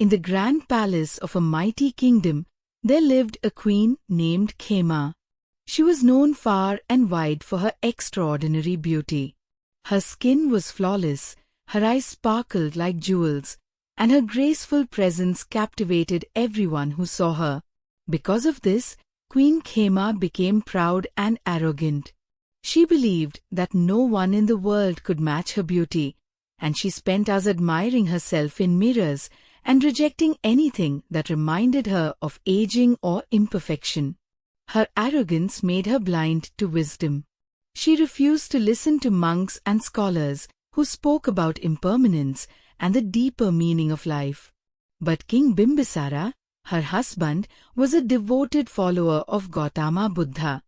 in the grand palace of a mighty kingdom, there lived a queen named Khema. She was known far and wide for her extraordinary beauty. Her skin was flawless, her eyes sparkled like jewels, and her graceful presence captivated everyone who saw her. Because of this, Queen Khema became proud and arrogant. She believed that no one in the world could match her beauty, and she spent hours admiring herself in mirrors and rejecting anything that reminded her of aging or imperfection. Her arrogance made her blind to wisdom. She refused to listen to monks and scholars who spoke about impermanence and the deeper meaning of life. But King Bimbisara, her husband, was a devoted follower of Gautama Buddha.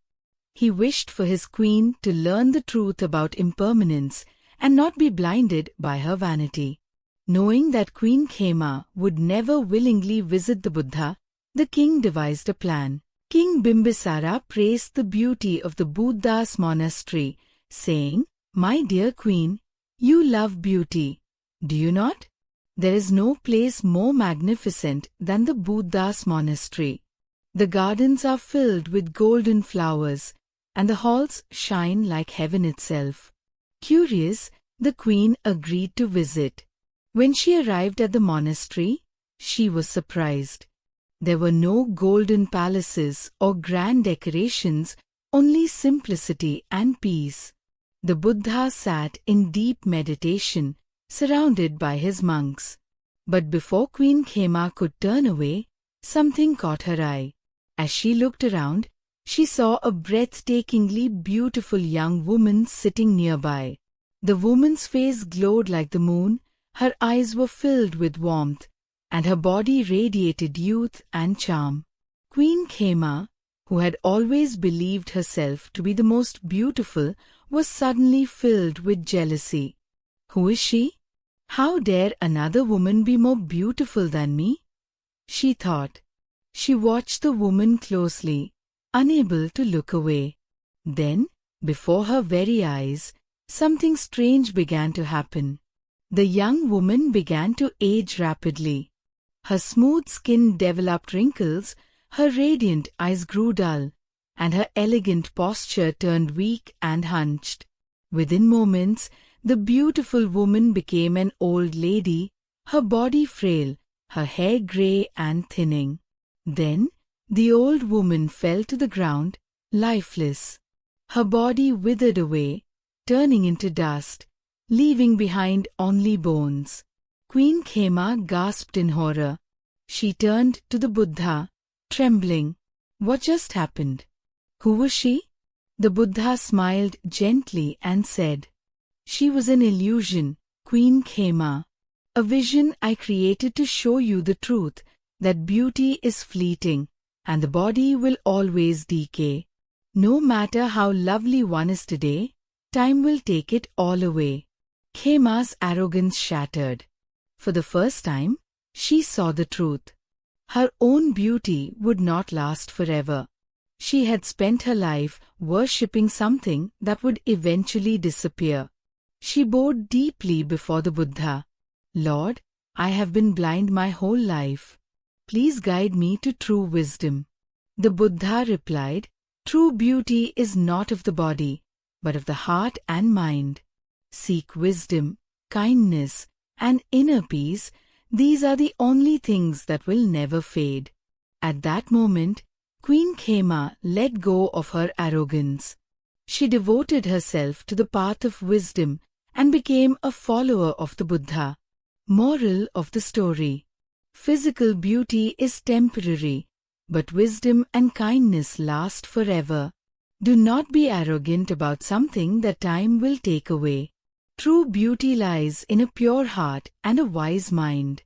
He wished for his queen to learn the truth about impermanence and not be blinded by her vanity. Knowing that Queen Khema would never willingly visit the Buddha, the king devised a plan. King Bimbisara praised the beauty of the Buddha's monastery, saying, "My dear queen, you love beauty, do you not? There is no place more magnificent than the Buddha's monastery. The gardens are filled with golden flowers, and the halls shine like heaven itself." Curious, the queen agreed to visit. When she arrived at the monastery, she was surprised. There were no golden palaces or grand decorations, only simplicity and peace. The Buddha sat in deep meditation, surrounded by his monks. But before Queen Khema could turn away, something caught her eye. As she looked around, she saw a breathtakingly beautiful young woman sitting nearby. The woman's face glowed like the moon, her eyes were filled with warmth, and her body radiated youth and charm. Queen Khema, who had always believed herself to be the most beautiful, was suddenly filled with jealousy. "Who is she? How dare another woman be more beautiful than me?" she thought. She watched the woman closely, unable to look away. Then, before her very eyes, something strange began to happen. The young woman began to age rapidly. Her smooth skin developed wrinkles, her radiant eyes grew dull, and her elegant posture turned weak and hunched. Within moments, the beautiful woman became an old lady, her body frail, her hair grey and thinning. Then, the old woman fell to the ground, lifeless. Her body withered away, turning into dust, leaving behind only bones. Queen Khema gasped in horror. She turned to the Buddha, trembling. What just happened? Who was she? The Buddha smiled gently and said, "She was an illusion, Queen Khema. A vision I created to show you the truth, that beauty is fleeting, and the body will always decay. No matter how lovely one is today, time will take it all away." Khema's arrogance shattered. For the first time, she saw the truth. Her own beauty would not last forever. She had spent her life worshipping something that would eventually disappear. She bowed deeply before the Buddha. "Lord, I have been blind my whole life. Please guide me to true wisdom." The Buddha replied, "True beauty is not of the body, but of the heart and mind. Seek wisdom, kindness, and inner peace. These are the only things that will never fade." At that moment, Queen Khema let go of her arrogance. She devoted herself to the path of wisdom and became a follower of the Buddha. Moral of the story: physical beauty is temporary, but wisdom and kindness last forever. Do not be arrogant about something that time will take away. True beauty lies in a pure heart and a wise mind.